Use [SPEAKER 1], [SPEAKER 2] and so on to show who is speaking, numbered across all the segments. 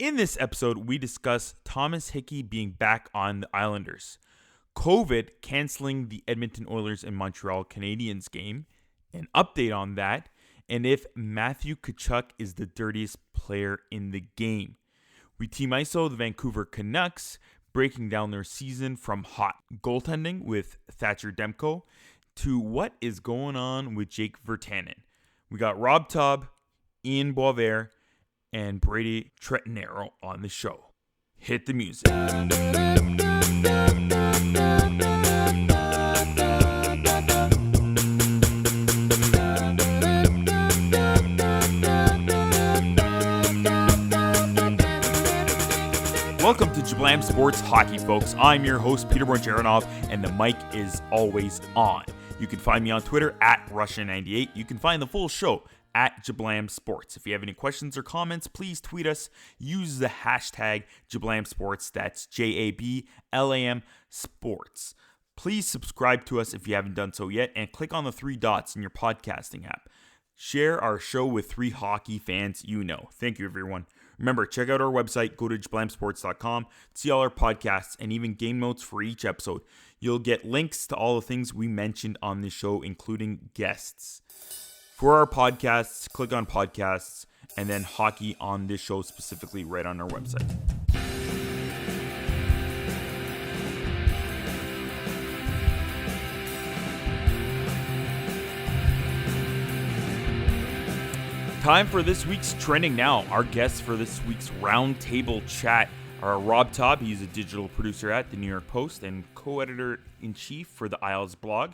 [SPEAKER 1] In this episode, we discuss Thomas Hickey being back on the Islanders, COVID canceling the Edmonton Oilers and Montreal Canadiens game, an update on that, and if Matthew Tkachuk is the dirtiest player in the game. We team ISO the Vancouver Canucks, breaking down their season from hot goaltending with Thatcher Demko to what is going on with Jake Virtanen. We got Rob Taub, Ian Boisvert, and Brady Trettenero on the show. Hit the music. Welcome to Jablam Sports Hockey, folks. I'm your host, Peter Borjaranov, and the mic is always on. You can find me on Twitter at Russia98. You can find the full show at Jablam Sports. If you have any questions or comments, please tweet us. Use the hashtag Jablam Sports. That's JABLAM Sports. Please subscribe to us if you haven't done so yet, and click on the three dots in your podcasting app. Share our show with three hockey fans you know. Thank you, everyone. Remember, check out our website. Go to jablamsports.com. See all our podcasts and even game notes for each episode. You'll get links to all the things we mentioned on the show, including guests. For our podcasts, click on podcasts and then hockey on this show specifically right on our website. Time for this week's Trending Now. Our guests for this week's roundtable chat are Rob Taub. He's a digital producer at the New York Post and co-editor-in-chief for the Isles blog.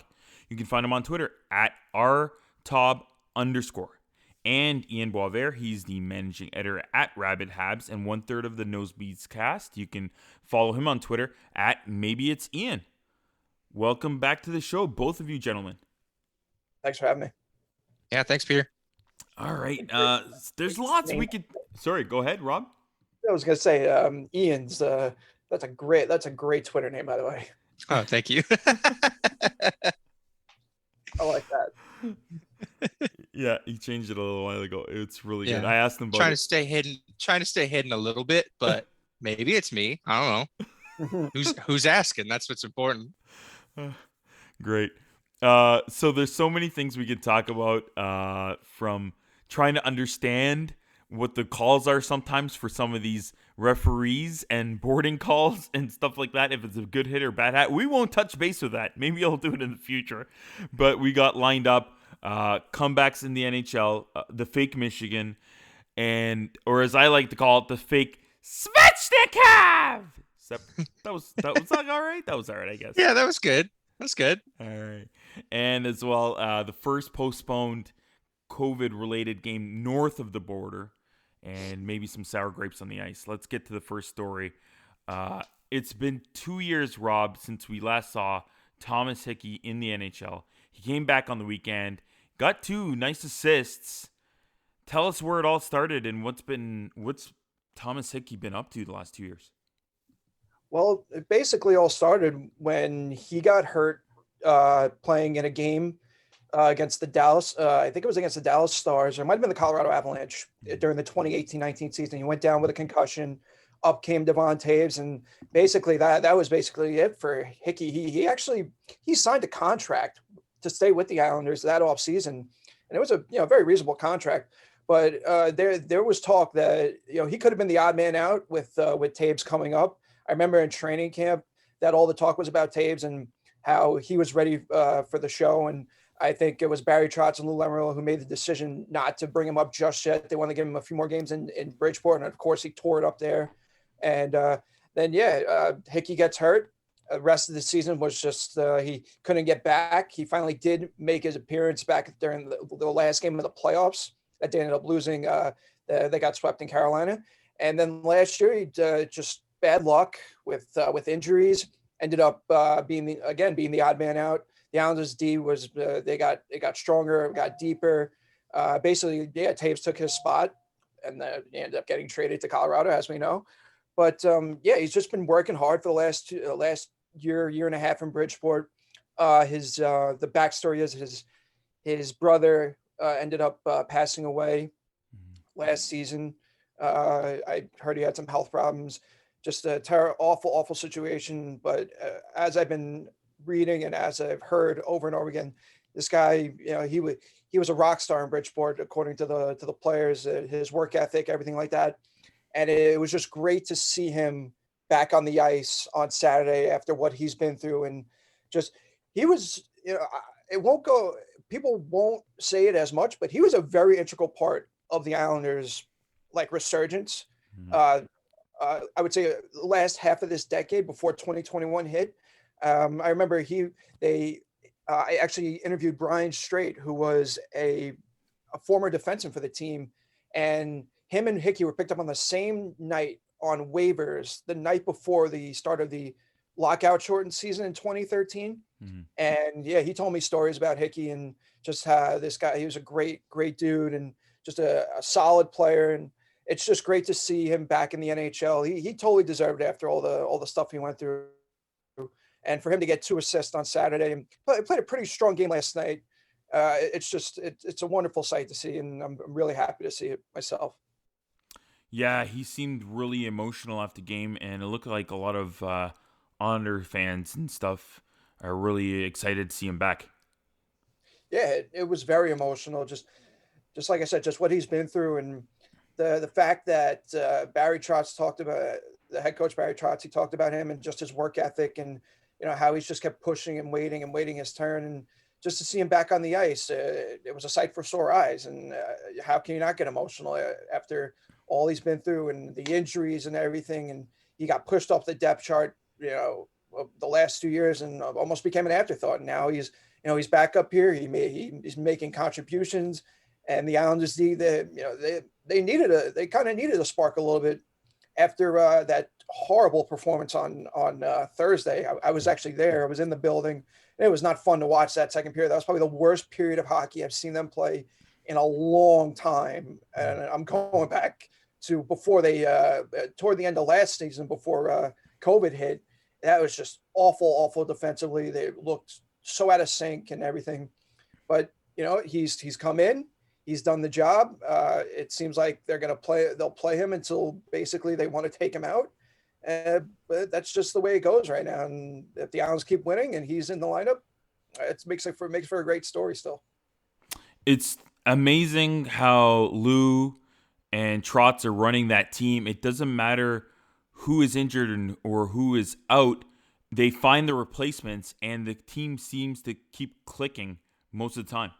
[SPEAKER 1] You can find him on Twitter at rtaub_. And Ian Boisvert, he's the managing editor at Rabid Habs and 1/3 of the Nosebleeds cast. You can follow him on Twitter at Maybe It's Ian. Welcome back to the show, both of you gentlemen.
[SPEAKER 2] Thanks for having me.
[SPEAKER 3] Yeah, thanks, Peter.
[SPEAKER 1] All right. There's lots we could. Sorry, go ahead, Rob.
[SPEAKER 2] I was gonna say Ian's. That's a great Twitter name, by the way.
[SPEAKER 3] Oh, thank you.
[SPEAKER 2] I like that.
[SPEAKER 1] Yeah, he changed it a little while ago. It's really good. I asked him about
[SPEAKER 3] trying to stay hidden a little bit, but maybe it's me. I don't know. Who's asking? That's what's important.
[SPEAKER 1] Great. So there's so many things we could talk about, from trying to understand what the calls are sometimes for some of these referees and boarding calls and stuff like that. If it's a good hit or bad hit, we won't touch base with that. Maybe I'll do it in the future. But we got lined up comebacks in the NHL, the fake Michigan, or as I like to call it, the fake Svechnikov. That was all right. That was all right, I guess.
[SPEAKER 3] Yeah, that was good. That's good.
[SPEAKER 1] All right. And as well, the first postponed COVID-related game north of the border, and maybe some sour grapes on the ice. Let's get to the first story. It's been 2 years, Rob, since we last saw Thomas Hickey in the NHL. He came back on the weekend, got 2 nice assists. Tell us where it all started and what's Thomas Hickey been up to the last 2 years.
[SPEAKER 2] Well, it basically all started when he got hurt playing in a game against the Dallas. I think it was against the Dallas Stars, or it might have been the Colorado Avalanche during the 2018-19 season. He went down with a concussion. Up came Devon Toews, and basically that was basically it for Hickey. He signed a contract to stay with the Islanders that offseason, and it was a very reasonable contract. But there was talk that he could have been the odd man out with Toews coming up. I remember in training camp that all the talk was about Toews and how he was ready for the show. And I think it was Barry Trotz and Lou Lamoriello who made the decision not to bring him up just yet. They wanted to give him a few more games in Bridgeport. And of course, he tore it up there. And then Hickey gets hurt. The rest of the season was just he couldn't get back. He finally did make his appearance back during the last game of the playoffs that they ended up losing. They got swept in Carolina. And then last year, he just bad luck with injuries. Ended up being the odd man out. The Islanders' D was they got stronger, got deeper. Toews took his spot, and he ended up getting traded to Colorado, as we know. But he's just been working hard for the last year and a half in Bridgeport. The backstory is his brother ended up passing away last season. I heard he had some health problems, just a awful situation. But as I've been reading and as I've heard over and over again, this guy, he was a rock star in Bridgeport, according to the players, his work ethic, everything like that. And it was just great to see him back on the ice on Saturday after what he's been through. And just, he was, it won't go, people won't say it as much, but he was a very integral part of the Islanders' like resurgence.
[SPEAKER 1] Mhm.
[SPEAKER 2] I would say the last half of this decade before 2021 hit. I remember I actually interviewed Brian Strait, who was a former defenseman for the team, and him and Hickey were picked up on the same night on waivers the night before the start of the lockout shortened season in 2013.
[SPEAKER 1] Mhm.
[SPEAKER 2] And yeah, he told me stories about Hickey and just how this guy, he was a great dude and just a solid player. And it's just great to see him back in the NHL. He totally deserved it after all the stuff he went through. And for him to get 2 assists on Saturday and played a pretty strong game last night. It's a wonderful sight to see, and I'm really happy to see it myself.
[SPEAKER 1] Yeah, he seemed really emotional after the game, and it looked like a lot of Islander fans and stuff are really excited to see him back.
[SPEAKER 2] Yeah, it was very emotional. Just like I said, just what he's been through, and the fact that Barry Trotz talked about the head coach Barry Trotz. He talked about him and just his work ethic, and how he's just kept pushing and waiting his turn, and just to see him back on the ice, it was a sight for sore eyes. And how can you not get emotional after all he's been through and the injuries and everything? And he got pushed off the depth chart, the last 2 years, and almost became an afterthought. And now he's back up here. He's making contributions, and the Islanders they kind of needed a spark a little bit after that horrible performance on Thursday. I was actually there. I was in the building. It was not fun to watch that second period. That was probably the worst period of hockey I've seen them play in a long time. And I'm going back to before they toward the end of last season, before COVID hit. That was just awful defensively. They looked so out of sync and everything. But he's come in. He's done the job. It seems like they'll play him until basically they want to take him out. But that's just the way it goes right now. And if the Islanders keep winning and he's in the lineup, it makes for a great story still.
[SPEAKER 1] It's amazing how Lou and Trotz are running that team. It doesn't matter who is injured or who is out. They find the replacements, and the team seems to keep clicking most of the time.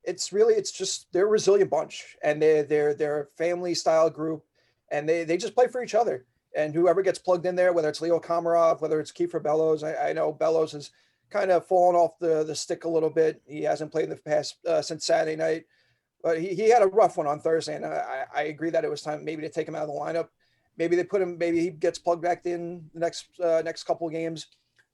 [SPEAKER 2] It's just they're a resilient bunch, and they're a family style group, and they just play for each other. And whoever gets plugged in there, whether it's Leo Komarov, whether it's Kiefer Bellows, I know Bellows has kind of fallen off the stick a little bit. He hasn't played in the past since Saturday night, but he had a rough one on Thursday, and I agree that it was time maybe to take him out of the lineup. Maybe they put him. Maybe he gets plugged back in the next couple of games,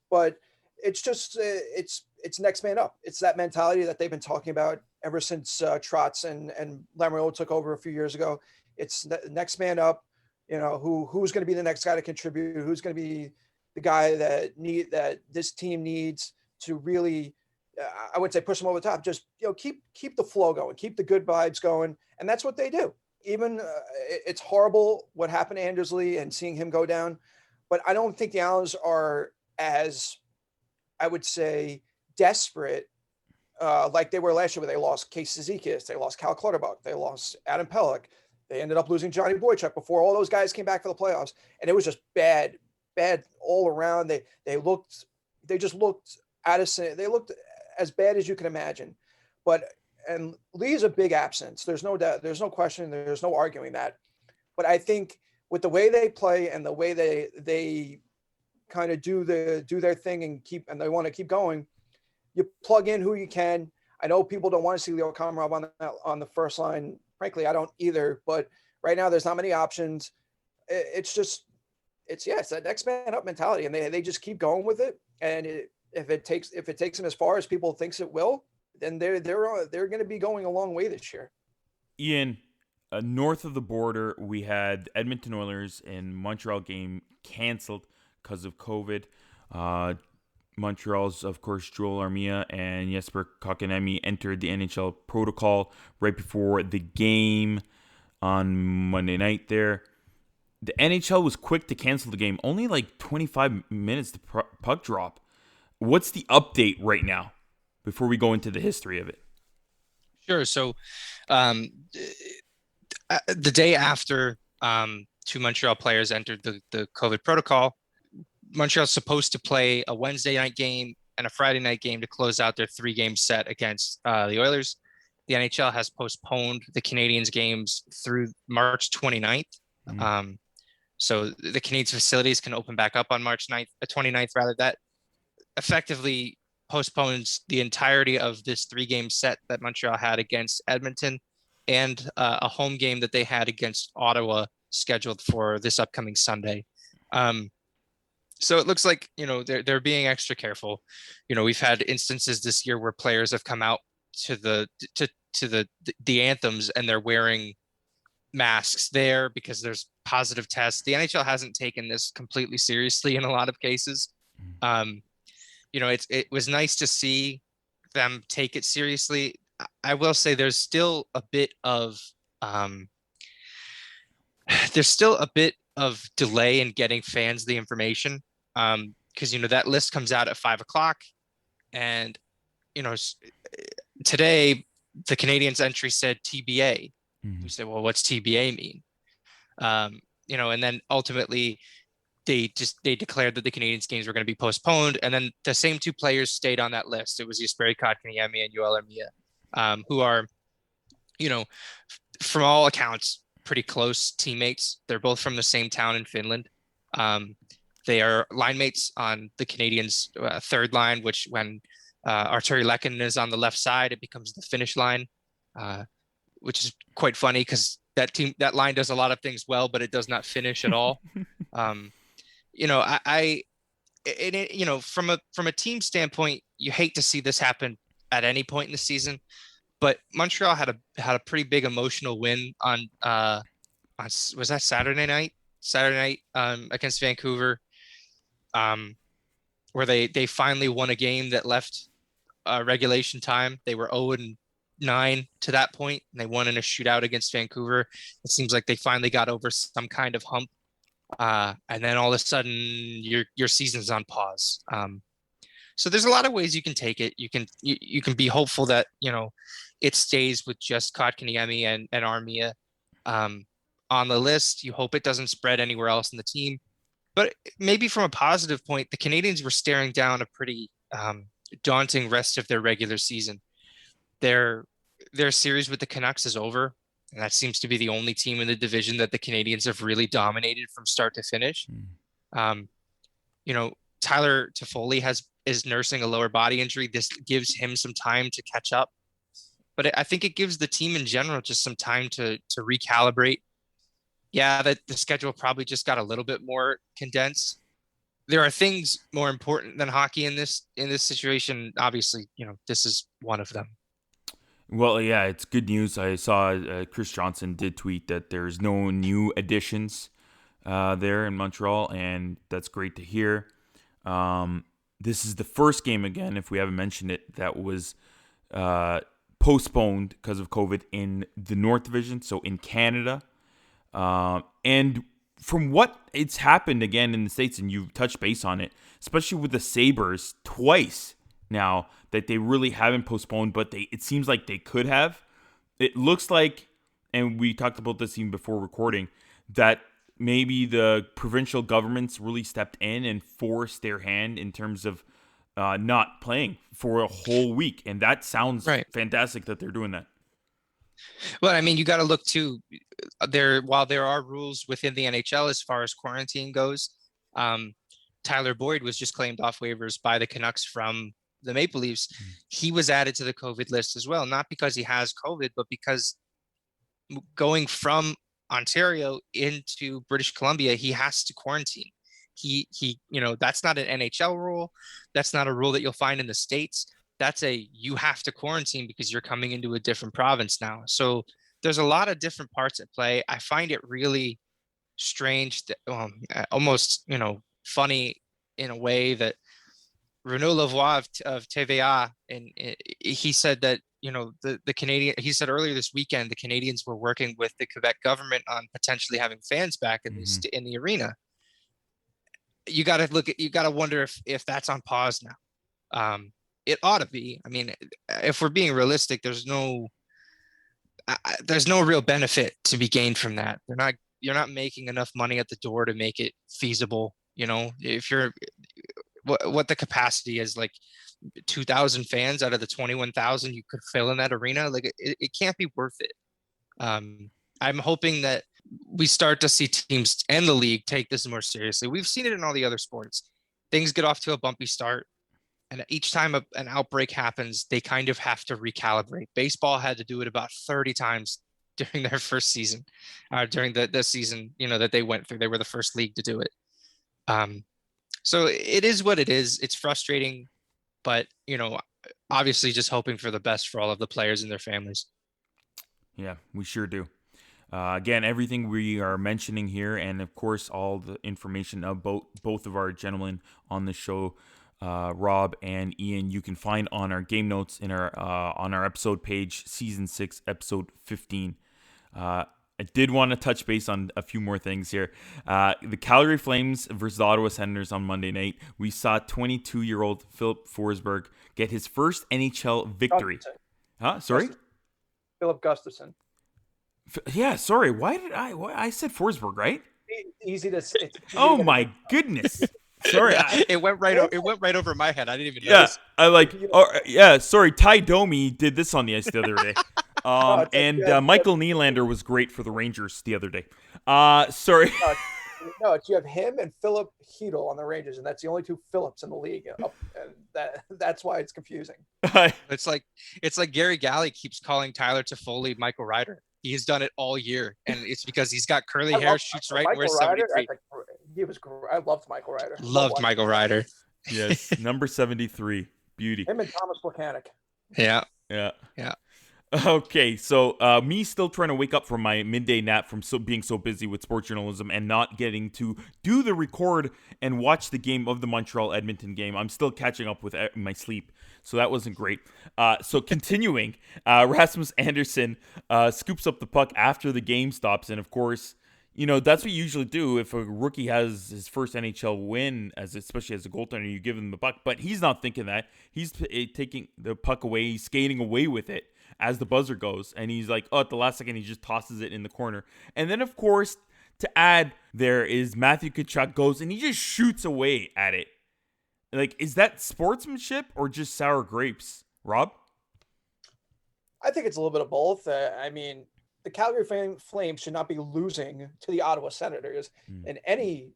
[SPEAKER 2] but it's just it's next man up. It's that mentality that they've been talking about ever since Trotz and Lamoriello took over a few years ago. It's next man up. Who's going to be the next guy to contribute? Who's going to be the guy that this team needs to really, I wouldn't say push them over the top. Just keep the flow going, keep the good vibes going, and that's what they do. Even it's horrible what happened to Anders Lee and seeing him go down, but I don't think the Islanders are as, I would say, desperate like they were last year, where they lost Case Zizekas, they lost Cal Clutterbuck, they lost Adam Pelech. They ended up losing Johnny Boychuk before all those guys came back for the playoffs, and it was just bad all around. They just looked out of sync. They looked as bad as you can imagine. And Lee is a big absence. There's no doubt. There's no question. There's no arguing that. But I think with the way they play and the way they kind of do their thing and they want to keep going, you plug in who you can. I know people don't want to see Leo Komarov on the first line. Frankly, I don't either. But right now, there's not many options. It's that next man up mentality, and they just keep going with it. And if it takes them as far as people thinks it will, then they're going to be going a long way this year.
[SPEAKER 1] Ian, north of the border, we had Edmonton Oilers and Montreal game canceled because of COVID. Montreal's, of course, Joel Armia and Jesper Kotkaniemi entered the NHL protocol right before the game. on Monday night there. The NHL was quick to cancel the game. Only like 25 minutes to puck drop. What's the update right now before we go into the history of it?
[SPEAKER 3] Sure. So the day after two Montreal players entered the COVID protocol, Montreal's supposed to play a Wednesday night game and a Friday night game to close out their 3-game set against the Oilers. The NHL has postponed the Canadiens games through March 29th. Mm-hmm. So the Canadiens facilities can open back up on March 9th, 29th rather. That effectively postpones the entirety of this 3-game set that Montreal had against Edmonton and a home game that they had against Ottawa scheduled for this upcoming Sunday. So it looks like, they're being extra careful. We've had instances this year where players have come out to the anthems and they're wearing masks there because there's positive tests. The NHL hasn't taken this completely seriously in a lot of cases. It was nice to see them take it seriously. I will say there's still a bit of delay in getting fans the information because that list comes out at 5:00 and today the Canadiens entry said TBA. We said, well, what's TBA mean? And then ultimately they declared that the Canadiens games were going to be postponed. And then the same two players stayed on that list. It was Jesperi Kotkaniemi and Yoel Armia, who are, from all accounts, pretty close teammates. They're both from the same town in Finland. They are line mates on the Canadiens' third line, which when Arturi Lehkonen is on the left side, it becomes the Finnish line, which is quite funny because that line does a lot of things well, but it does not finish at all. From a team standpoint, you hate to see this happen at any point in the season, but Montreal had a pretty big emotional win on was that Saturday night against Vancouver, where they finally won a game that left regulation time. They were 0-9 to that point, and they won in a shootout against Vancouver. It seems like they finally got over some kind of hump, and then all of a sudden your season's on pause. So there's a lot of ways you can take it. You can be hopeful that it stays with just Kotkaniemi and Armia on the list. You hope it doesn't spread anywhere else in the team. But maybe from a positive point, the Canadiens were staring down a pretty daunting rest of their regular season. Their series with the Canucks is over, and that seems to be the only team in the division that the Canadiens have really dominated from start to finish. Tyler Toffoli is nursing a lower body injury. This gives him some time to catch up, but I think it gives the team in general just some time to recalibrate. Yeah, that the schedule probably just got a little bit more condensed. There are things more important than hockey in this situation. Obviously, this is one of them.
[SPEAKER 1] Well, yeah, it's good news. I saw Chris Johnson did tweet that there's no new additions there in Montreal, and that's great to hear. This is the first game, again, if we haven't mentioned it, that was postponed because of COVID in the North Division, so in Canada. And from what it's happened again in the States, and you've touched base on it, especially with the Sabres twice now that they really haven't postponed, but it seems like they could have. It looks like, and we talked about this even before recording, that maybe the provincial governments really stepped in and forced their hand in terms of not playing for a whole week. And that sounds fantastic that they're doing that.
[SPEAKER 3] Well, I mean, you got to look too. While there are rules within the NHL as far as quarantine goes, Tyler Boyd was just claimed off waivers by the Canucks from the Maple Leafs. He was added to the COVID list as well, not because he has COVID, but because going from Ontario into British Columbia, he has to quarantine. He that's not an NHL rule. That's not a rule that you'll find in the States. That's you have to quarantine because you're coming into a different province now. So there's a lot of different parts at play. I find it really strange, that, almost, funny in a way that Renaud Lavoie of TVA, and he said that, the Canadian, he said earlier this weekend, the Canadiens were working with the Quebec government on potentially having fans back in in the arena. You got to wonder if that's on pause now. It ought to be. I mean, if we're being realistic, there's no real benefit to be gained from that. You're not making enough money at the door to make it feasible. If you're what the capacity is, like 2,000 fans out of the 21,000 you could fill in that arena, like it can't be worth it. I'm hoping that we start to see teams and the league take this more seriously. We've seen it in all the other sports. Things get off to a bumpy start, and each time an outbreak happens, they kind of have to recalibrate. Baseball had to do it about 30 times during their first season, during the season, that they went through. They were the first league to do it. So it is what it is. It's frustrating, but, obviously just hoping for the best for all of the players and their families.
[SPEAKER 1] Yeah, we sure do. Again, everything we are mentioning here, and of course, all the information about both of our gentlemen on the show, Rob and Ian, you can find on our game notes in our on our episode page, season 6, episode 15. I did want to touch base on a few more things here. The Calgary Flames versus the Ottawa Senators on Monday night. We saw 22-year-old Filip Forsberg get his first NHL victory. Huh? Sorry?
[SPEAKER 2] Filip Gustavsson.
[SPEAKER 1] Yeah, sorry. Why did I said Forsberg, right?
[SPEAKER 2] Easy to say.
[SPEAKER 1] Oh my goodness. Sorry.
[SPEAKER 3] It went right over my head. I didn't even notice.
[SPEAKER 1] Sorry. Ty Domi did this on the ice the other day. Michael Nylander was great for the Rangers the other day. Sorry.
[SPEAKER 2] No, you have him and Philip Hedl on the Rangers, and that's the only two Phillips in the league. And that's why it's confusing.
[SPEAKER 3] It's like Gary Galley keeps calling Tyler Toffoli Michael Ryder. He's done it all year, and it's because he's got curly hair, shoots right, wears 73.
[SPEAKER 2] He was great. I loved Michael Ryder.
[SPEAKER 3] Loved Michael Ryder.
[SPEAKER 1] Yes, number 73. Beauty.
[SPEAKER 2] Him and Thomas Plekanec.
[SPEAKER 3] Yeah.
[SPEAKER 1] Okay, so me still trying to wake up from my midday nap from being so busy with sports journalism and not getting to do the record and watch the game of the Montreal-Edmonton game. I'm still catching up with my sleep, so that wasn't great. So continuing, Rasmus Andersson scoops up the puck after the game stops, and of course, that's what you usually do if a rookie has his first NHL win, especially as a goaltender, you give him the puck. But he's not thinking that. He's taking the puck away, he's skating away with it as the buzzer goes, and he's like, at the last second, he just tosses it in the corner. And then, of course, to add, there is Matthew Tkachuk goes, and he just shoots away at it. Like, is that sportsmanship or just sour grapes, Rob?
[SPEAKER 2] I think it's a little bit of both. I mean, the Calgary Flames should not be losing to the Ottawa Senators in any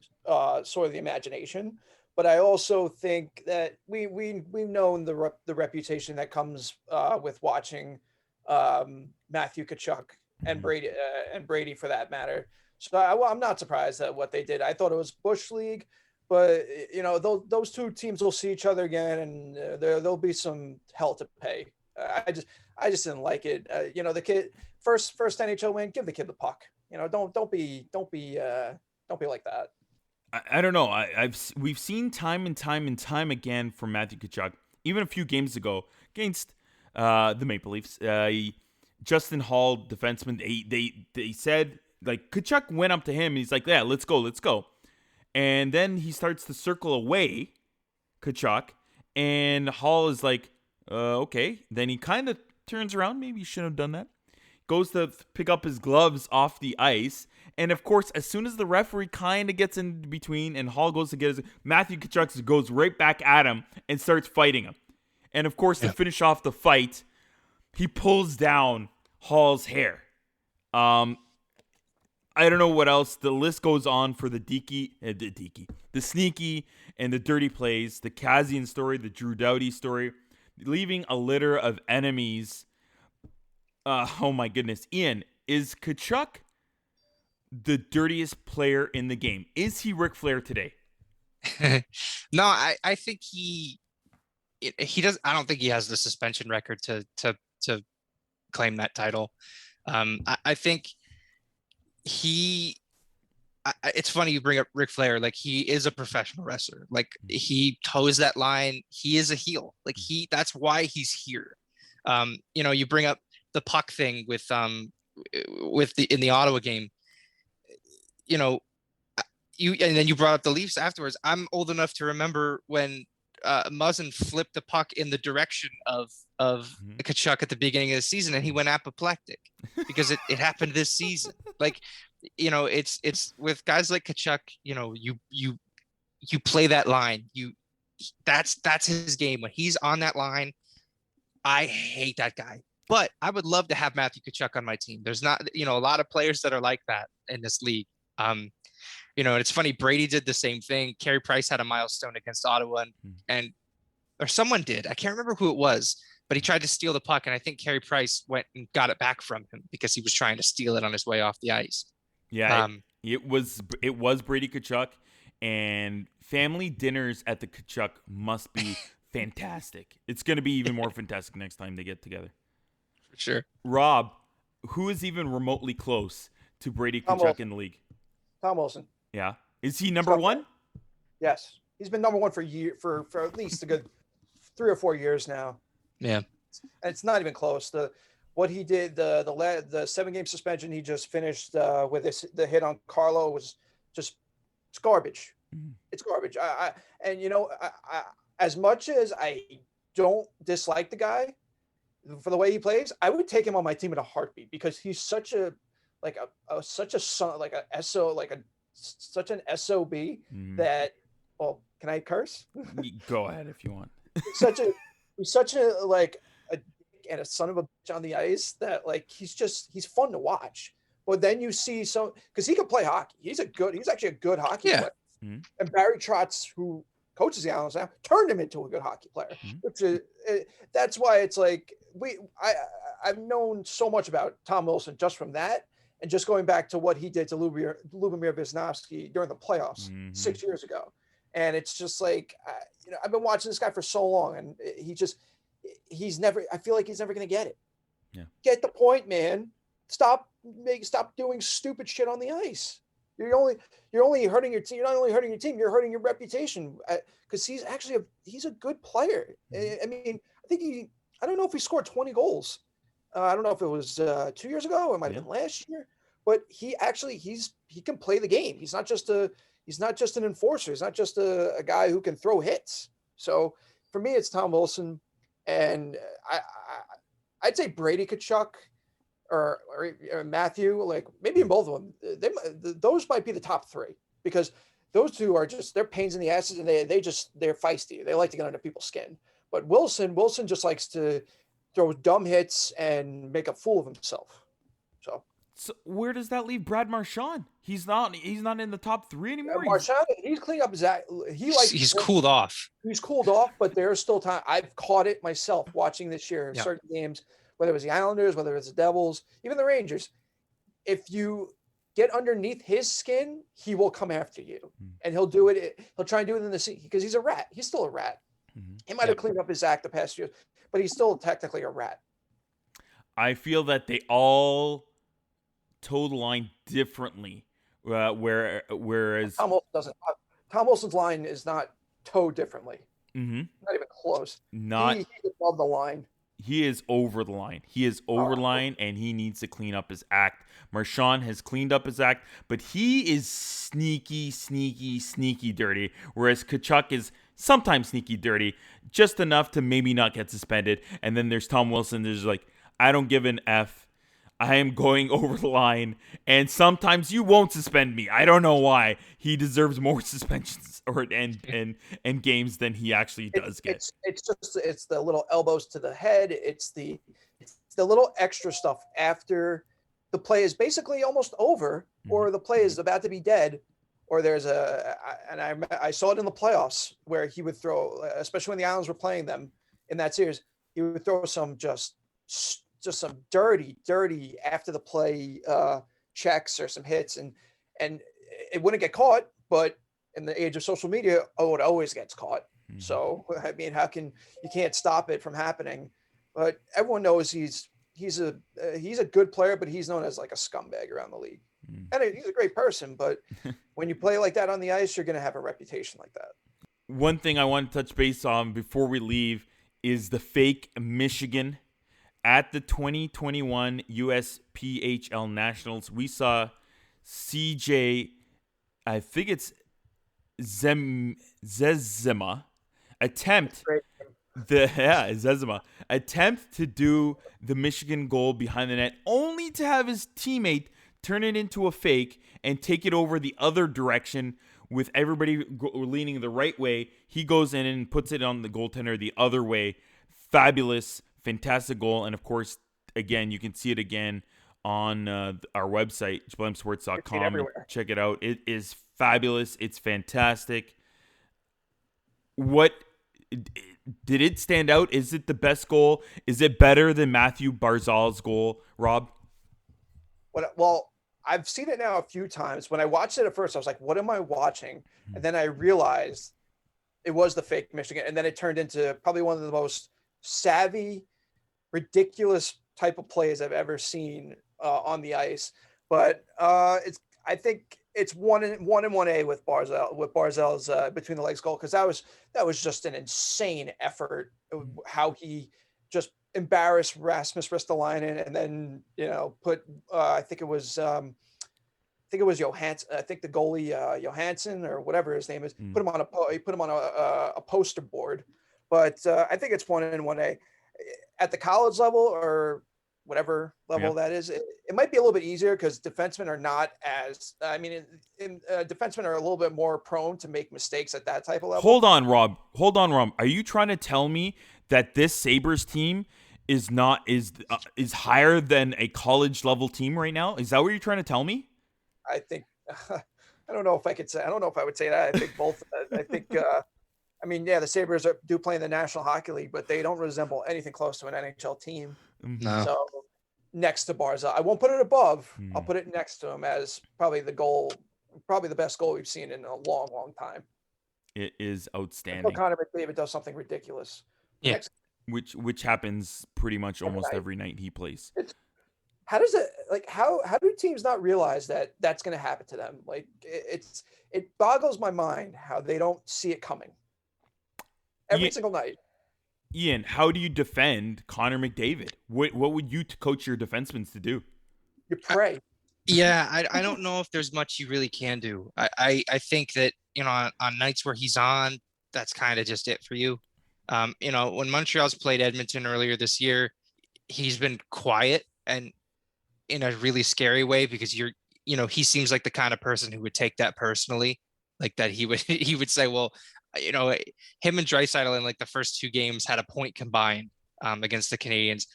[SPEAKER 2] sort of the imagination. But I also think that we've known the reputation that comes with watching Matthew Tkachuk and Brady for that matter. So I'm not surprised at what they did. I thought it was Bush League, but those two teams will see each other again, and there'll be some hell to pay. I just didn't like it. The kid first NHL win, give the kid the puck. Don't be like that.
[SPEAKER 1] I don't know. We've seen time and time again from Matthew Tkachuk, even a few games ago against the Maple Leafs. Justin Hall, defenseman, they said, like, Tkachuk went up to him and he's like, yeah, let's go. And then he starts to circle away, Tkachuk, and Hall is like, okay. Then he kind of turns around. Maybe he shouldn't have done that. Goes to pick up his gloves off the ice. And, of course, as soon as the referee kind of gets in between and Hall goes to get Matthew Tkachuk goes right back at him and starts fighting him. And, of course, to finish off the fight, he pulls down Hall's hair. I don't know what else. The list goes on for the sneaky and the dirty plays, the Kazian story, the Drew Doughty story, leaving a litter of enemies. Oh, my goodness. Ian, is Tkachuk the dirtiest player in the game? Is he Ric Flair today?
[SPEAKER 3] No, I think he does. I don't think he has the suspension record to claim that title. I think he it's funny you bring up Ric Flair. Like, he is a professional wrestler. Like, he toes that line. He is a heel. Like, that's why he's here. You bring up the puck thing with in the Ottawa game. And then you brought up the Leafs afterwards. I'm old enough to remember when Muzzin flipped the puck in the direction of Tkachuk at the beginning of the season, and he went apoplectic because it happened this season. Like, it's with guys like Tkachuk, you play that line. That's his game. When he's on that line, I hate that guy. But I would love to have Matthew Tkachuk on my team. There's not, a lot of players that are like that in this league. And it's funny, Brady did the same thing. Carey Price had a milestone against Ottawa, or someone did. I can't remember who it was, but he tried to steal the puck, and I think Carey Price went and got it back from him because he was trying to steal it on his way off the ice.
[SPEAKER 1] Yeah, it was Brady Tkachuk, and family dinners at the Tkachuk must be fantastic. It's going to be even more fantastic next time they get together.
[SPEAKER 3] For sure.
[SPEAKER 1] Rob, who is even remotely close to Brady Tkachuk in the league?
[SPEAKER 2] Tom Wilson.
[SPEAKER 1] Yeah. Is he number one?
[SPEAKER 2] Yes. He's been number one for at least a good 3 or 4 years now.
[SPEAKER 3] Yeah.
[SPEAKER 2] And it's not even close. What he did, the 7-game suspension he just finished with the hit on Carlo was just, it's garbage. Mm-hmm. It's garbage. As much as I don't dislike the guy for the way he plays, I would take him on my team in a heartbeat because he's such an SOB that, well, can I curse?
[SPEAKER 1] Go ahead if you want.
[SPEAKER 2] He's such a dick and a son of a bitch on the ice that he's fun to watch. But then you see because he can play hockey. He's actually a good hockey player. Mm-hmm. And Barry Trotz, who coaches the Islanders now, turned him into a good hockey player. Mm-hmm. Which is that's why it's like I've known so much about Tom Wilson just from that, and just going back to what he did to Lubomir Wisnowski during the playoffs 6 years ago. And it's just like, I've been watching this guy for so long, and I feel like he's never going to get it.
[SPEAKER 1] Yeah.
[SPEAKER 2] Get the point, man. Stop doing stupid shit on the ice. You're only hurting your team. You're not only hurting your team, you're hurting your reputation, because he's a good player. Mm-hmm. I mean, I don't know if he scored 20 goals. I don't know if it was 2 years ago. It might have been last year, but he can play the game. He's not just an enforcer. He's not just a guy who can throw hits. So for me, it's Tom Wilson, and I'd say Brady Tkachuk or Matthew, like maybe in both of them. Those might be the top three, because those two are they're pains in the asses, and they're feisty. They like to get under people's skin. But Wilson just likes to throw dumb hits and make a fool of himself.
[SPEAKER 1] So where does that leave Brad Marchand? He's not in the top three anymore.
[SPEAKER 2] Marchand, he's cleaned up his act.
[SPEAKER 3] He's cooled off.
[SPEAKER 2] He's cooled off, but there's still time. I've caught it myself watching this year in certain games, whether it was the Islanders, whether it's the Devils, even the Rangers. If you get underneath his skin, he will come after you, and he'll do it. He'll try and do it in the sea because he's a rat. He's still a rat. Mm-hmm. He might have cleaned up his act the past years, but he's still technically a rat.
[SPEAKER 1] I feel that they all toe the line differently, whereas
[SPEAKER 2] Tom Wilson doesn't. Tom Wilson's line is not towed differently.
[SPEAKER 1] Mm-hmm.
[SPEAKER 2] Not even close.
[SPEAKER 1] He's
[SPEAKER 2] above the line.
[SPEAKER 1] He is over the line. He is over the line, and he needs to clean up his act. Marchand has cleaned up his act, but he is sneaky dirty, whereas Tkachuk is sometimes sneaky dirty, just enough to maybe not get suspended. And then there's Tom Wilson. There's I don't give an F. I am going over the line, and sometimes you won't suspend me. I don't know why. He deserves more suspensions and games than he actually does get.
[SPEAKER 2] It's the little elbows to the head. It's the little extra stuff after the play is basically almost over, or the play is about to be dead, or there's I saw it in the playoffs where he would throw, especially when the Islanders were playing them in that series, he would throw some just some dirty after the play checks or some hits, and it wouldn't get caught, but in the age of social media, it always gets caught. Mm-hmm. So I mean, you can't stop it from happening, but everyone knows he's a good player, but he's known as like a scumbag around the league. And he's a great person, but when you play like that on the ice, you're going to have a reputation like that.
[SPEAKER 1] One thing I want to touch base on before we leave is the fake Michigan. At the 2021 USPHL Nationals, we saw CJ, I think it's Zezima, attempt to do the Michigan goal behind the net, only to have his teammate turn it into a fake and take it over the other direction with everybody leaning the right way. He goes in and puts it on the goaltender the other way. Fabulous, fantastic goal. And of course, again, you can see it again on our website, jablamsports.com. Check it out. It is fabulous. It's fantastic. What did it stand out? Is it the best goal? Is it better than Matthew Barzal's goal, Rob?
[SPEAKER 2] Well, I've seen it now a few times. When I watched it at first, I was like, what am I watching? And then I realized it was the fake Michigan. And then it turned into probably one of the most savvy, ridiculous type of plays I've ever seen on the ice. But I think it's one and 1A with Barzal's between the legs goal, because that was just an insane effort. How he just embarrassed Rasmus Ristolainen and then put I think it was Johansson. I think the goalie Johansson or whatever his name is put him on a poster board. But I think it's 1 and 1A at the college level or whatever level that is. It might be a little bit easier because defensemen are not as, defensemen are a little bit more prone to make mistakes at that type of level.
[SPEAKER 1] Hold on, Rob. Are you trying to tell me that this Sabres team is higher than a college level team right now? Is that what you're trying to tell me?
[SPEAKER 2] I think, I don't know if I would say that. I think both, the Sabres do play in the National Hockey League, but they don't resemble anything close to an NHL team.
[SPEAKER 3] No.
[SPEAKER 2] So next to Barzal, I won't put it above. I'll put it next to him as probably the best goal we've seen in a long, long time.
[SPEAKER 1] It is outstanding.
[SPEAKER 2] Until Connor McDavid does something ridiculous.
[SPEAKER 3] Yeah.
[SPEAKER 1] Which happens pretty much almost every night he plays.
[SPEAKER 2] How do teams not realize that that's going to happen to them? Like it boggles my mind how they don't see it coming every single night.
[SPEAKER 1] Ian, how do you defend Connor McDavid? What would you coach your defensemen to do?
[SPEAKER 2] You pray.
[SPEAKER 3] I don't know if there's much you really can do. I think that, on nights where he's on, that's kind of just it for you. When Montreal's played Edmonton earlier this year, he's been quiet and in a really scary way because he seems like the kind of person who would take that personally, like that he would say, well, him and Draisaitl in like the first 2 games had a point combined against the Canadiens.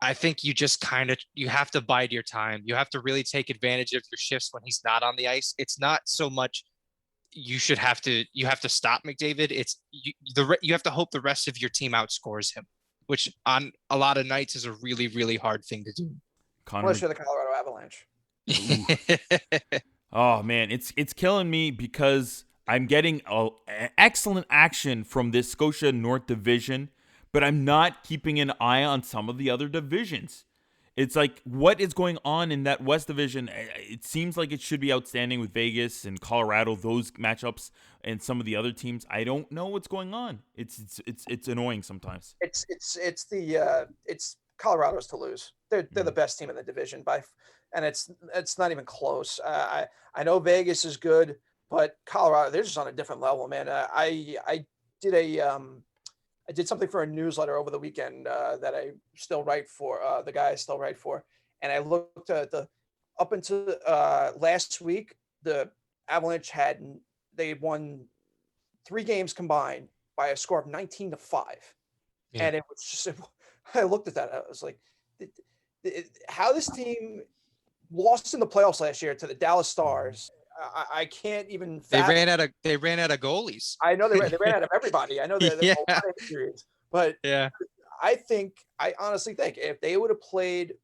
[SPEAKER 3] I think you just you have to bide your time. You have to really take advantage of your shifts when he's not on the ice. It's not so much you have to stop McDavid. It's you have to hope the rest of your team outscores him, which on a lot of nights is a really, really hard thing to do.
[SPEAKER 2] Unless you're the Colorado Avalanche.
[SPEAKER 1] Oh man, it's killing me because I'm getting excellent action from this Scotia North Division, but I'm not keeping an eye on some of the other divisions. It's like, what is going on in that West Division? It seems like it should be outstanding with Vegas and Colorado, those matchups, and some of the other teams. I don't know what's going on. It's annoying sometimes.
[SPEAKER 2] It's Colorado's to lose. They're the best team in the division and it's not even close. I know Vegas is good, but Colorado, they're just on a different level, man. I did something for a newsletter over the weekend that I still write for, the guy I still write for. And I looked at up until last week, the Avalanche they won 3 games combined by a score of 19-5. Yeah. And it was just, I looked at that. I was like, how this team lost in the playoffs last year to the Dallas Stars. I can't even.
[SPEAKER 3] They ran out of goalies.
[SPEAKER 2] I know they ran out of everybody. I know there's a lot of injuries, but
[SPEAKER 3] yeah,
[SPEAKER 2] I honestly think if they would have played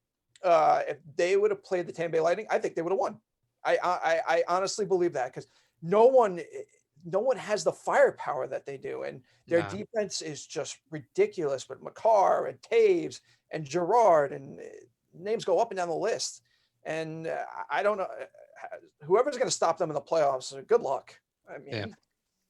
[SPEAKER 2] the Tampa Bay Lightning, I think they would have won. I honestly believe that because no one has the firepower that they do, and their defense is just ridiculous. But Makar and Taves and Girard and names go up and down the list. And I don't know, whoever's going to stop them in the playoffs, good luck. I mean,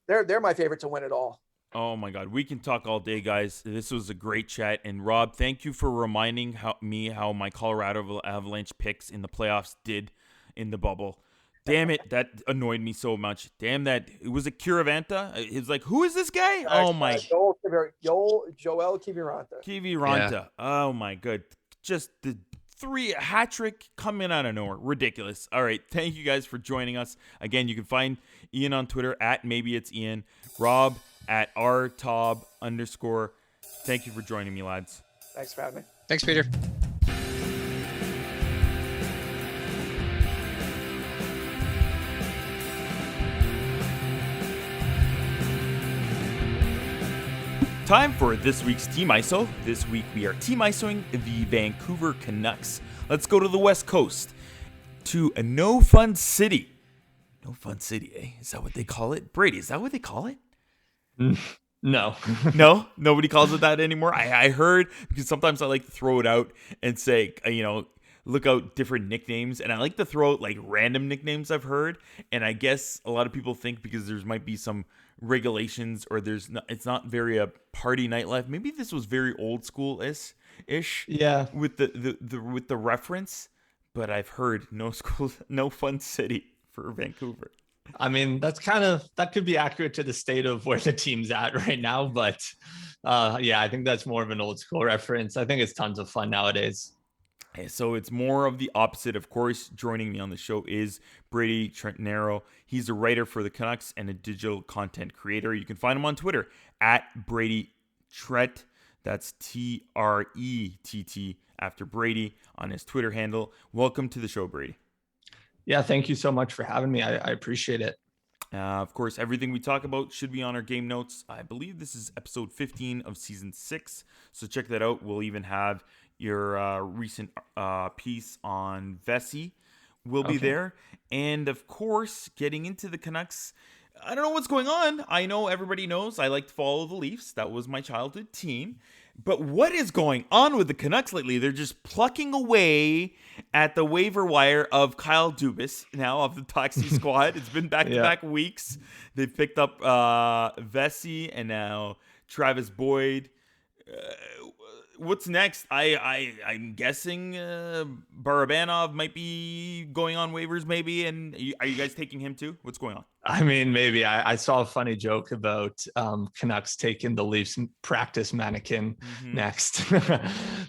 [SPEAKER 2] they're my favorite to win it all.
[SPEAKER 1] Oh my God, we can talk all day, guys. This was a great chat. And Rob, thank you for reminding how my Colorado Avalanche picks in the playoffs did in the bubble. Damn it, that annoyed me so much. Damn that. It was a Kiviranta. It's like, who is this guy? Oh my.
[SPEAKER 2] Joel Kiviranta.
[SPEAKER 1] Kiviranta. Oh my God. Just the hat trick coming out of nowhere. Ridiculous. All right. Thank you guys for joining us. Again, you can find Ian on Twitter at maybe it's Ian. Rob at @Taub_. Thank you for joining me, lads.
[SPEAKER 2] Thanks for having me.
[SPEAKER 3] Thanks, Peter.
[SPEAKER 1] Time for this week's Team ISO. This week we are Team ISOing the Vancouver Canucks. Let's go to the West Coast to a No Fun City. No Fun City, eh? Is that what they call it? Brady, is that what they call it?
[SPEAKER 4] No.
[SPEAKER 1] No? Nobody calls it that anymore? I heard, because sometimes I like to throw it out and say, look out different nicknames. And I like to throw out like random nicknames I've heard. And I guess a lot of people think because there might be some regulations or it's not very a party nightlife. Maybe this was very old school ish.
[SPEAKER 4] Yeah.
[SPEAKER 1] With the reference. But I've heard no fun city for Vancouver.
[SPEAKER 4] I mean, that could be accurate to the state of where the team's at right now. But I think that's more of an old school reference. I think it's tons of fun nowadays.
[SPEAKER 1] So it's more of the opposite. Of course, joining me on the show is Brady Trettenero. He's a writer for the Canucks and a digital content creator. You can find him on Twitter at Brady Tret. That's TRETT after Brady on his Twitter handle. Welcome to the show, Brady.
[SPEAKER 4] Yeah, thank you so much for having me. I appreciate it.
[SPEAKER 1] Of course, everything we talk about should be on our game notes. I believe this is episode 15 of season 6. So check that out. We'll even have your recent piece on Vesey will be there. And of course, getting into the Canucks, I don't know what's going on. I know everybody knows I like to follow the Leafs. That was my childhood team. But what is going on with the Canucks lately? They're just plucking away at the waiver wire of Kyle Dubas now of the Taxi squad. It's been back-to-back weeks. They've picked up Vesey and now Travis Boyd. What's next? I'm guessing Barabanov might be going on waivers maybe. And are you guys taking him too? What's going on?
[SPEAKER 4] I mean, maybe. I saw a funny joke about Canucks taking the Leafs practice mannequin next.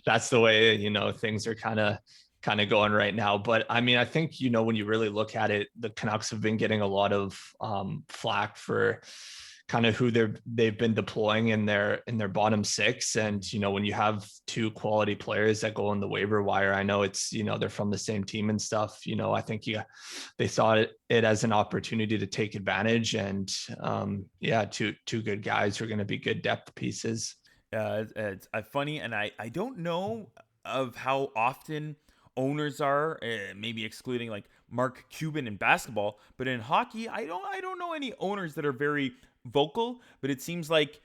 [SPEAKER 4] That's the way, things are kind of going right now. But I mean, I think, when you really look at it, the Canucks have been getting a lot of flack for kind of who they've been deploying in their bottom six. And, when you have two quality players that go on the waiver wire, I know it's, they're from the same team and stuff, I think they saw it as an opportunity to take advantage. And two good guys are going to be good depth pieces.
[SPEAKER 1] It's funny. And I don't know of how often owners are, maybe excluding like Mark Cuban in basketball, but in hockey, I don't know any owners that are very vocal, but it seems like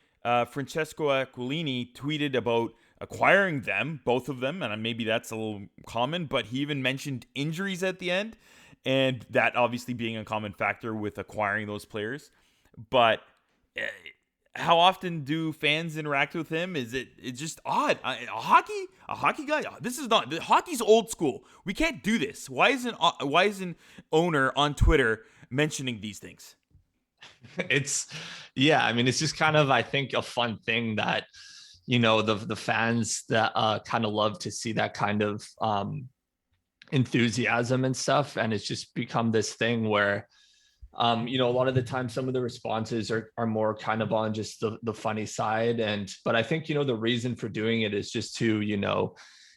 [SPEAKER 1] Francesco Aquilini tweeted about acquiring them, both of them, and maybe that's a little common, but he even mentioned injuries at the end, and that obviously being a common factor with acquiring those players. But how often do fans interact with him? It's just odd. A hockey guy. This is not hockey's old school. We can't do this. Why isn't owner on Twitter mentioning these things?
[SPEAKER 4] It's just kind of, I think, a fun thing that, the fans that kind of love to see that kind of enthusiasm and stuff. And it's just become this thing where, a lot of the time, some of the responses are more kind of on just the funny side. But I think, the reason for doing it is just to,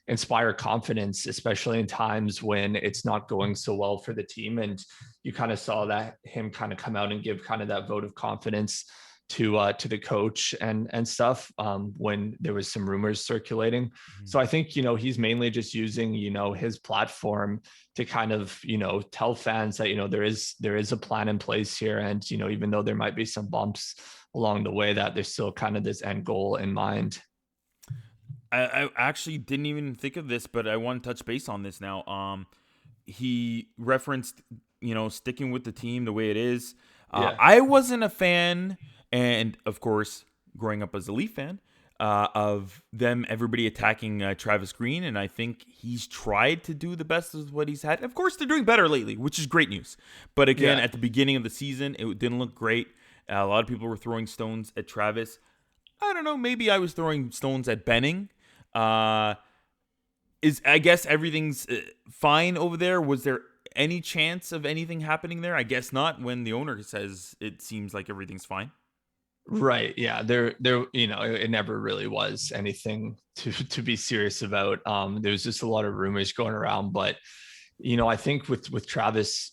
[SPEAKER 4] inspire confidence, especially in times when it's not going so well for the team. And you kind of saw that him kind of come out and give kind of that vote of confidence to the coach and stuff when there was some rumors circulating. So I think, he's mainly just using, his platform to kind of, tell fans that, there is a plan in place here. And, even though there might be some bumps along the way, that there's still kind of this end goal in mind.
[SPEAKER 1] I actually didn't even think of this, but I want to touch base on this now. he referenced, sticking with the team the way it is.
[SPEAKER 4] Yeah.
[SPEAKER 1] I wasn't a fan, and of course, growing up as a Leaf fan, of everybody attacking Travis Green, and I think he's tried to do the best with what he's had. Of course, they're doing better lately, which is great news. But again, at the beginning of the season, it didn't look great. A lot of people were throwing stones at Travis. I don't know. Maybe I was throwing stones at Benning. I guess everything's fine over there. Was there any chance of anything happening there? I guess not. When the owner says it seems like everything's fine.
[SPEAKER 4] Right. Yeah. There, it never really was anything to be serious about. There was just a lot of rumors going around, but I think with Travis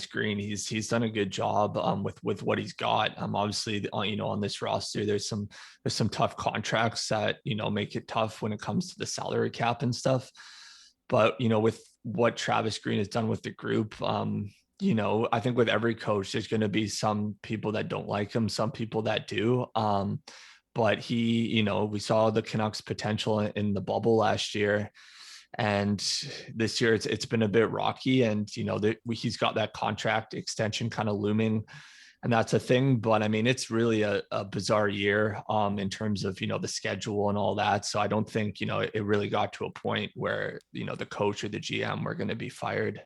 [SPEAKER 4] Green, he's done a good job with what he's got. Obviously, on this roster, there's some tough contracts that make it tough when it comes to the salary cap and stuff. But with what Travis Green has done with the group, I think with every coach, there's going to be some people that don't like him, some people that do. But we saw the Canucks potential in the bubble last year. And this year it's been a bit rocky, and he's got that contract extension kind of looming, and that's a thing. But I mean, it's really a bizarre year in terms of the schedule and all that. So I don't think it really got to a point where the coach or the GM were going to be fired.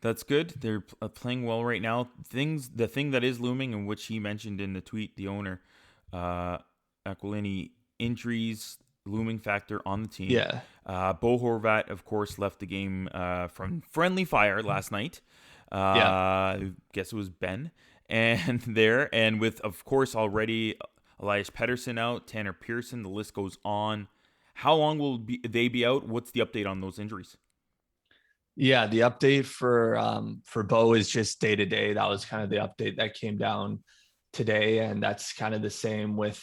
[SPEAKER 1] That's good. They're playing well right now. The thing that is looming, and which he mentioned in the tweet, the owner, Aquilini, injuries. Looming factor on the team.
[SPEAKER 4] Yeah.
[SPEAKER 1] Bo Horvat, of course, left the game from friendly fire last night. I guess it was Ben. And with, of course, already Elias Pettersson out, Tanner Pearson, the list goes on. How long will they be out? What's the update on those injuries?
[SPEAKER 4] Yeah, the update for Bo is just day to day. That was kind of the update that came down today, and that's kind of the same with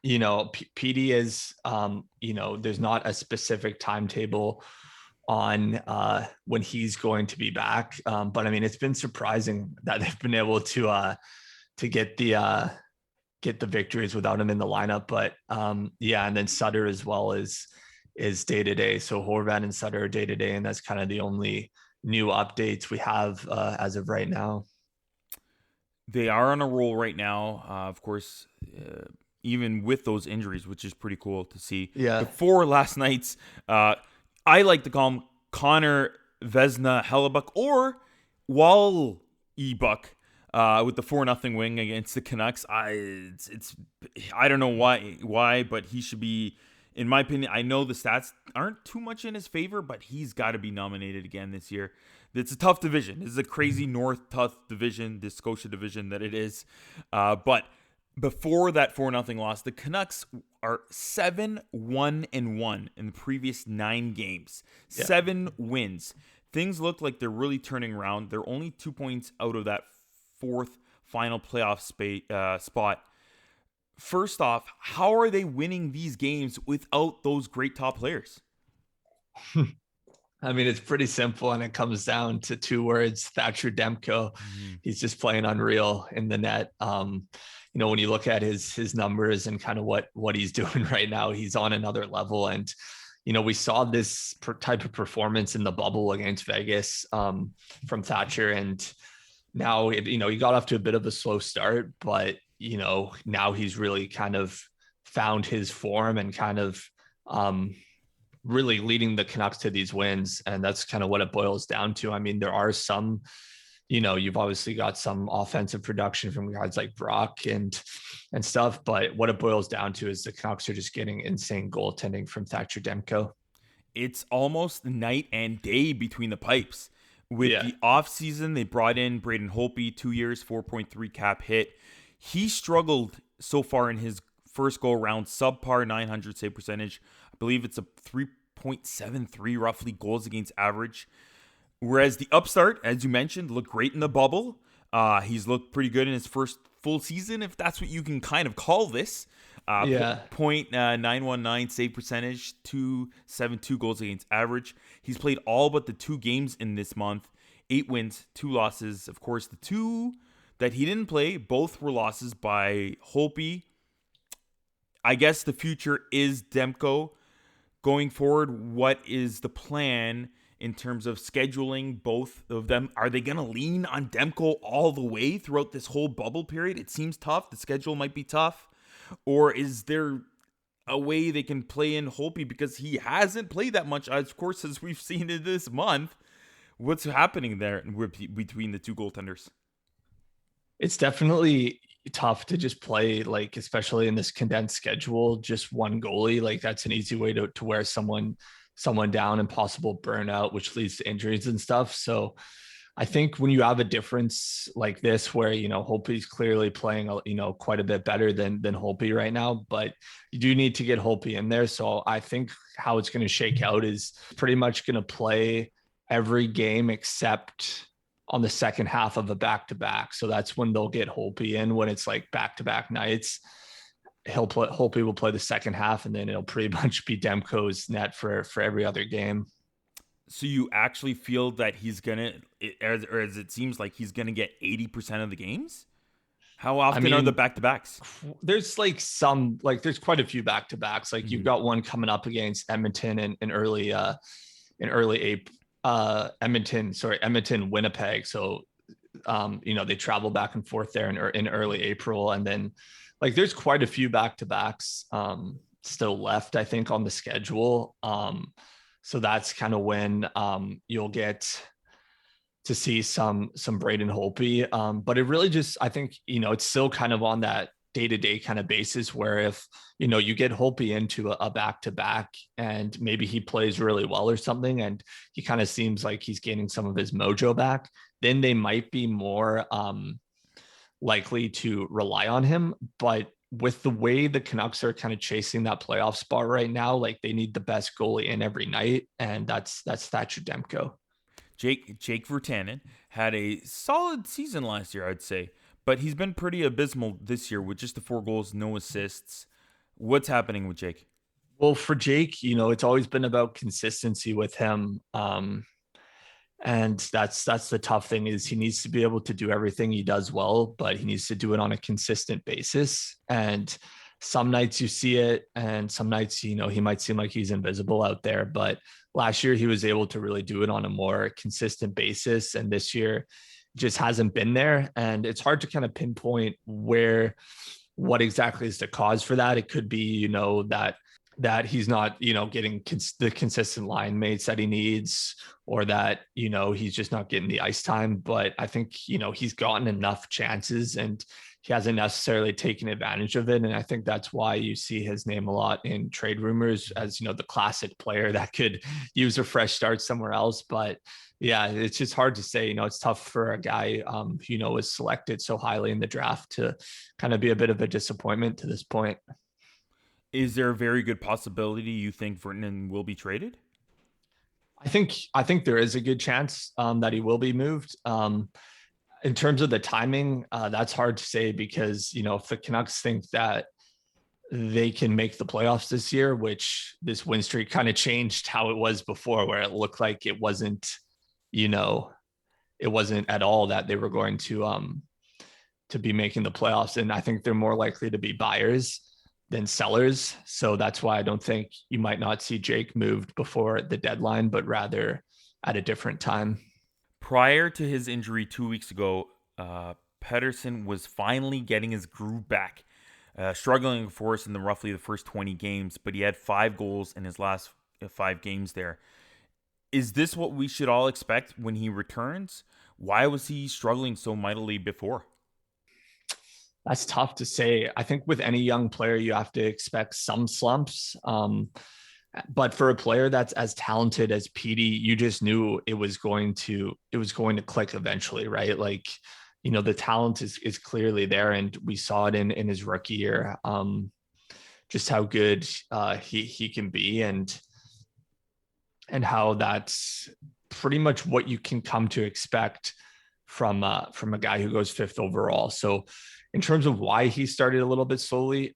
[SPEAKER 4] PD is, there's not a specific timetable on when he's going to be back. But I mean, it's been surprising that they've been able to get the victories without him in the lineup. But and then Sutter as well is day to day. So Horvat and Sutter are day to day, and that's kind of the only new updates we have as of right now.
[SPEAKER 1] They are on a roll right now. Of course, even with those injuries, which is pretty cool to see.
[SPEAKER 4] Yeah.
[SPEAKER 1] Before last night's, I like to call him Connor Vezina Hellebuck or Wall E-Buck with the 4-0 win against the Canucks. I don't know why, but he should be, in my opinion. I know the stats aren't too much in his favor, but he's got to be nominated again this year. It's a tough division. This is a crazy North tough division, this Scotia division that it is. But before that 4-0 loss, the Canucks are 7-1-1 in the previous 9 games. Yeah. 7 wins. Things look like they're really turning around. They're only 2 points out of that 4th final playoff spot. First off, how are they winning these games without those great top players?
[SPEAKER 4] I mean, it's pretty simple, and it comes down to 2 words: Thatcher Demko. Mm-hmm. He's just playing unreal in the net. When you look at his numbers and kind of what he's doing right now, he's on another level. And, we saw this type of performance in the bubble against Vegas from Thatcher. And now, he got off to a bit of a slow start, but, now he's really kind of found his form and kind of really leading the Canucks to these wins. And that's kind of what it boils down to. I mean, there are some, you've obviously got some offensive production from guys like Brock and stuff, but what it boils down to is the Canucks are just getting insane goaltending from Thatcher Demko.
[SPEAKER 1] It's almost night and day between the pipes. With the offseason, they brought in Braden Holtby, 2 years, 4.3 cap hit. He struggled so far in his first go around, subpar 900 save percentage. I believe it's a 3.73 roughly goals against average. Whereas the upstart, as you mentioned, looked great in the bubble. He's looked pretty good in his first full season, if that's what you can kind of call this. .919 save percentage, 2.72 goals against average. He's played all but the 2 games in this month. 8 wins, 2 losses. Of course, the 2 that he didn't play, both were losses by Holtby. I guess the future is Demko. Going forward, what is the plan in terms of scheduling both of them? Are they going to lean on Demko all the way throughout this whole bubble period? It seems tough. The schedule might be tough. Or is there a way they can play in Holtby, because he hasn't played that much, of course, as we've seen in this month? What's happening there between the two goaltenders?
[SPEAKER 4] It's definitely tough to just play, like, especially in this condensed schedule, just one goalie. Like, that's an easy way to wear someone down and possible burnout, which leads to injuries and stuff. So I think when you have a difference like this, where, Holtby's clearly playing, quite a bit better than Holtby right now, but you do need to get Holtby in there. So I think how it's going to shake out is pretty much going to play every game except on the second half of a back-to-back. So that's when they'll get Holtby in, when it's like back-to-back nights. Holtby will play the second half, and then it'll pretty much be Demko's net for every other game.
[SPEAKER 1] So you actually feel that he's gonna, as it seems like he's gonna get 80% of the games? How often are the back-to-backs?
[SPEAKER 4] There's there's quite a few back-to-backs. Like, you've got one coming up against Edmonton in early April. Edmonton, Winnipeg. So, they travel back and forth there in early April, and then there's quite a few back-to-backs still left, I think, on the schedule. So that's kind of when you'll get to see some Braden Holtby. But it really just, I think, it's still kind of on that day-to-day kind of basis, where if, you get Holtby into a back-to-back and maybe he plays really well or something, and he kind of seems like he's gaining some of his mojo back, then they might be more likely to rely on him. But with the way the Canucks are kind of chasing that playoff spot right now, they need the best goalie in every night, and that's Thatcher Demko.
[SPEAKER 1] Jake Virtanen had a solid season last year, I'd say, but he's been pretty abysmal this year with just the 4 goals, no assists. What's happening with Jake?
[SPEAKER 4] Well, for Jake, it's always been about consistency with him. And that's the tough thing, is he needs to be able to do everything he does well, but he needs to do it on a consistent basis. And some nights you see it, and some nights, he might seem like he's invisible out there. But last year he was able to really do it on a more consistent basis. And this year just hasn't been there. And it's hard to kind of pinpoint what exactly is the cause for that. It could be, that he's not, getting the consistent line mates that he needs, or that, he's just not getting the ice time. But I think, he's gotten enough chances and he hasn't necessarily taken advantage of it. And I think that's why you see his name a lot in trade rumors as, the classic player that could use a fresh start somewhere else. But yeah, it's just hard to say. It's tough for a guy who, was selected so highly in the draft to kind of be a bit of a disappointment to this point.
[SPEAKER 1] Is there a very good possibility you think Virtanen will be traded?
[SPEAKER 4] I think there is a good chance that he will be moved. In terms of the timing, that's hard to say, because, if the Canucks think that they can make the playoffs this year, which this win streak kind of changed how it was before, where it looked like it wasn't at all that they were going to be making the playoffs. And I think they're more likely to be buyers than sellers. So that's why I don't think you might not see Jake moved before the deadline, but rather at a different time.
[SPEAKER 1] Prior to his injury 2 weeks ago, Pettersson was finally getting his groove back, struggling for us in roughly the first 20 games, but he had 5 goals in his last 5 games there. Is this what we should all expect when he returns? Why was he struggling so mightily before?
[SPEAKER 4] That's tough to say. I think with any young player, you have to expect some slumps. But for a player that's as talented as Petey, you just knew it was going to click eventually, right? The talent is clearly there, and we saw it in his rookie year, just how good he can be, and how that's pretty much what you can come to expect from a guy who goes 5th overall. So in terms of why he started a little bit slowly,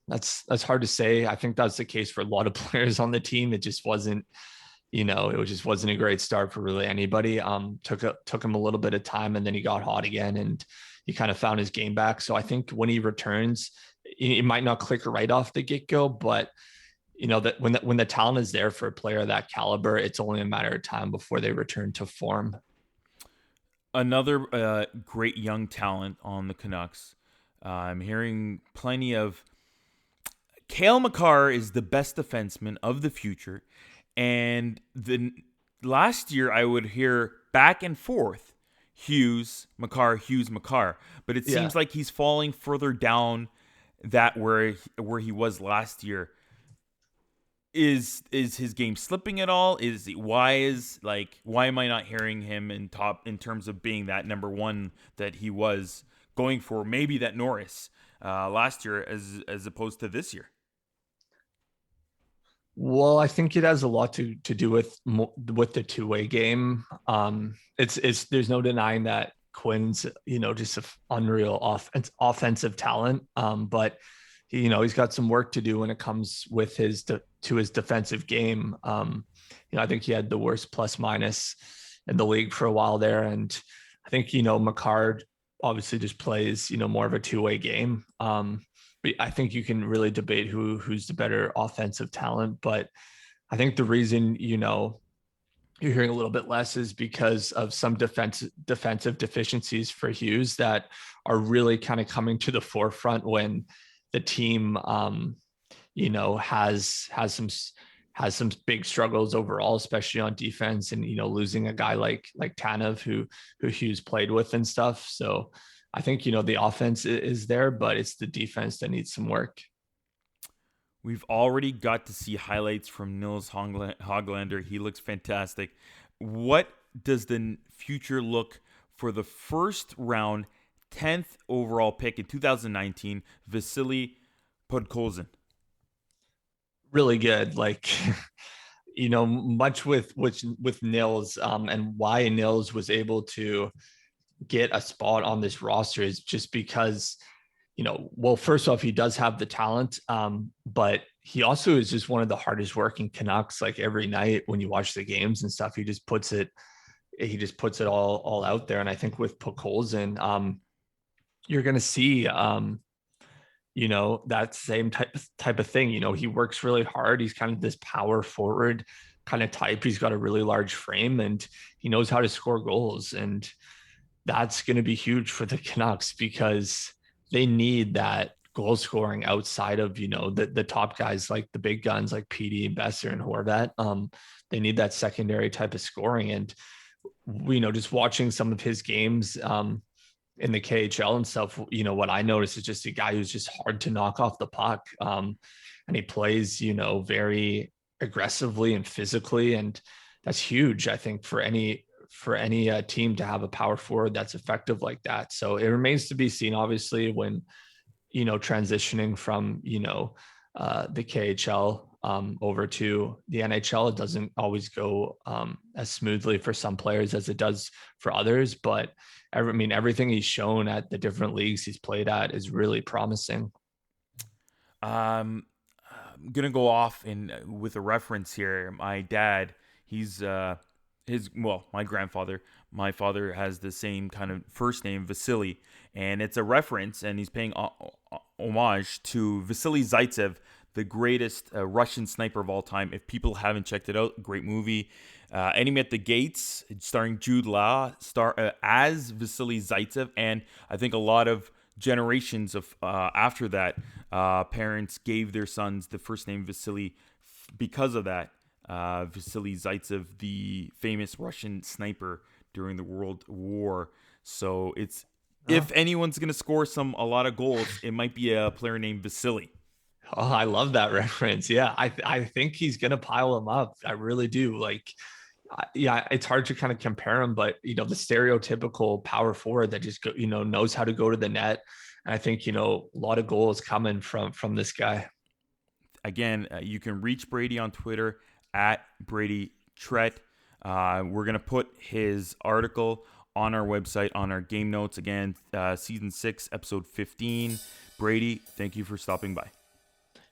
[SPEAKER 4] that's hard to say. I think that's the case for a lot of players on the team. It just wasn't, a great start for really anybody. Took him a little bit of time, and then he got hot again, and he kind of found his game back. So I think when he returns, it might not click right off the get-go, but that when the talent is there for a player of that caliber, it's only a matter of time before they return to form.
[SPEAKER 1] Another great young talent on the Canucks. I'm hearing plenty of Cale Makar is the best defenseman of the future. And the last year I would hear back and forth Hughes, Makar. But it seems like he's falling further down that where he was last year. Is his game slipping at all? Why am I not hearing him in terms of being that number one that he was going for? Maybe that Norris last year as opposed to this year.
[SPEAKER 4] Well, I think it has a lot to do with the two-way game. It's there's no denying that Quinn's just an unreal offensive talent. But he's got some work to do when it comes with his defensive game. I think he had the worst plus minus in the league for a while there, and I think Makar obviously just plays more of a two-way game. But I think you can really debate who's the better offensive talent. But I think the reason you're hearing a little bit less is because of some defensive deficiencies for Hughes that are really kind of coming to the forefront when the team has some big struggles overall, especially on defense, and losing a guy like Tanev who Hughes played with and stuff. So I think the offense is there, but it's the defense that needs some work.
[SPEAKER 1] We've already got to see highlights from Nils Hoglander. He looks fantastic. What does the future look for the first round 10th overall pick in 2019, Vasily Podkolzin?
[SPEAKER 4] Really good. Much with Nils, and why Nils was able to get a spot on this roster is just because, first off, he does have the talent, but he also is just one of the hardest working Canucks. Like every night when you watch the games and stuff, he just puts it all out there. And I think with Podkolzin, you're going to see, that same type of thing. He works really hard. He's kind of this power forward kind of type. He's got a really large frame and he knows how to score goals. And that's going to be huge for the Canucks because they need that goal scoring outside of, the top guys, like the big guns, like PD and Besser and Horvat. They need that secondary type of scoring. And, just watching some of his games, in the KHL and stuff, what I noticed is just a guy who's just hard to knock off the puck. And he plays, very aggressively and physically. And that's huge, I think, for any team to have a power forward that's effective like that. So it remains to be seen, obviously, when, transitioning from, the KHL over to the NHL. It doesn't always go as smoothly for some players as it does for others, but everything he's shown at the different leagues he's played at is really promising.
[SPEAKER 1] I'm gonna go off with a reference here. My dad, he's my father has the same kind of first name, Vasily, and it's a reference, and he's paying homage to Vasily Zaitsev, the greatest Russian sniper of all time. If people haven't checked it out, great movie. Enemy at the Gates, starring Jude Law, as Vasily Zaitsev, and I think a lot of generations of after that, parents gave their sons the first name Vasily because of that. Vasily Zaitsev, the famous Russian sniper during the World War. So it's if anyone's gonna score a lot of goals, it might be a player named Vasily.
[SPEAKER 4] Oh, I love that reference. Yeah, I think he's gonna pile them up. I really do. It's hard to kind of compare him, but the stereotypical power forward that just knows how to go to the net. And I think a lot of goals coming from this guy.
[SPEAKER 1] Again, you can reach Brady on Twitter at Brady Tret. We're gonna put his article on our website on our game notes. Again, season 6, episode 15. Brady, thank you for stopping by.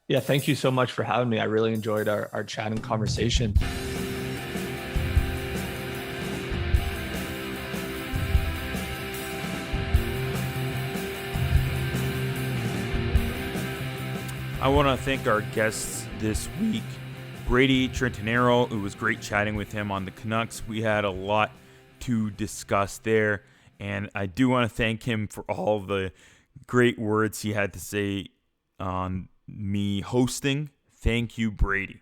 [SPEAKER 4] Yeah, thank you so much for having me. I really enjoyed our chat and conversation.
[SPEAKER 1] I want to thank our guests this week. Brady Trettenero, it was great chatting with him on the Canucks. We had a lot to discuss there, and I do want to thank him for all the great words he had to say on me hosting. Thank you, Brady.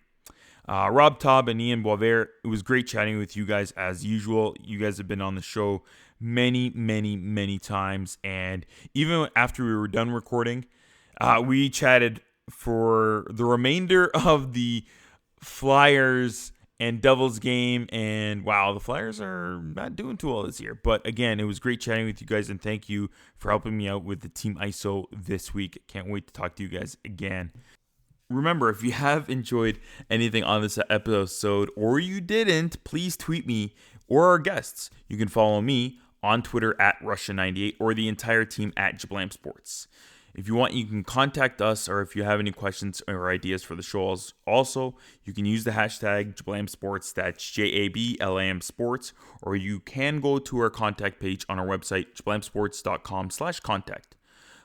[SPEAKER 1] Rob, Taub, and Ian Boisvert, it was great chatting with you guys as usual. You guys have been on the show many, many, many times, and even after we were done recording, we chatted for the remainder of the Flyers and Devils game, and wow, the Flyers are not doing too well this year. But again, it was great chatting with you guys, and thank you for helping me out with the Team ISO this week. Can't wait to talk to you guys again. Remember, if you have enjoyed anything on this episode or you didn't, please tweet me or our guests. You can follow me on Twitter at Russia98 or the entire team at Jablam Sports. If you want, you can contact us, or if you have any questions or ideas for the shows, also, you can use the hashtag Jablam Sports, that's JABLAM Sports, or you can go to our contact page on our website, jablamsports.com/contact.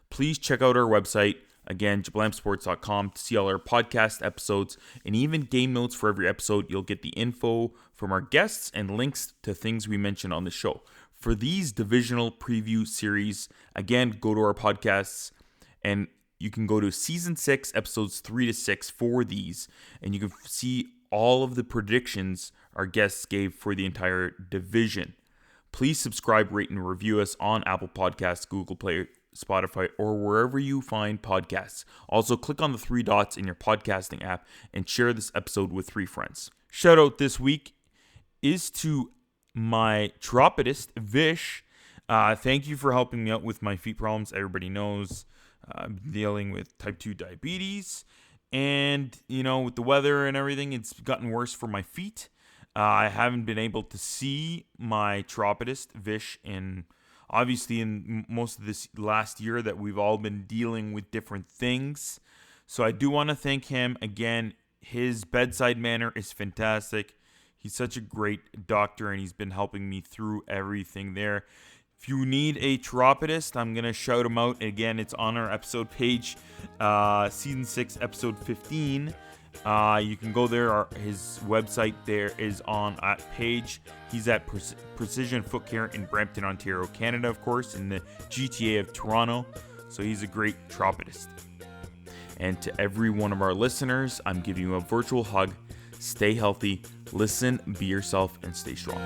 [SPEAKER 1] Please check out our website, again, jablamsports.com, to see all our podcast episodes and even game notes for every episode. You'll get the info from our guests and links to things we mentioned on the show. For these divisional preview series, again, go to our podcasts, and you can go to season 6, episodes 3 to 6 for these, and you can see all of the predictions our guests gave for the entire division. Please subscribe, rate, and review us on Apple Podcasts, Google Play, Spotify, or wherever you find podcasts. Also, click on the 3 dots in your podcasting app and share this episode with 3 friends. Shout out this week is to my chiropodist, Vish. Thank you for helping me out with my feet problems. Everybody knows I'm dealing with type 2 diabetes, and with the weather and everything, it's gotten worse for my feet. I haven't been able to see my chiropodist, Vish, in most of this last year that we've all been dealing with different things. So I do want to thank him again. His bedside manner is fantastic. He's such a great doctor, and he's been helping me through everything there. If you need a chiropodist, I'm going to shout him out. Again, it's on our episode page, season 6, episode 15. You can go there. His website there is on that page. He's at Precision Foot Care in Brampton, Ontario, Canada, of course, in the GTA of Toronto. So he's a great chiropodist. And to every one of our listeners, I'm giving you a virtual hug. Stay healthy, listen, be yourself, and stay strong.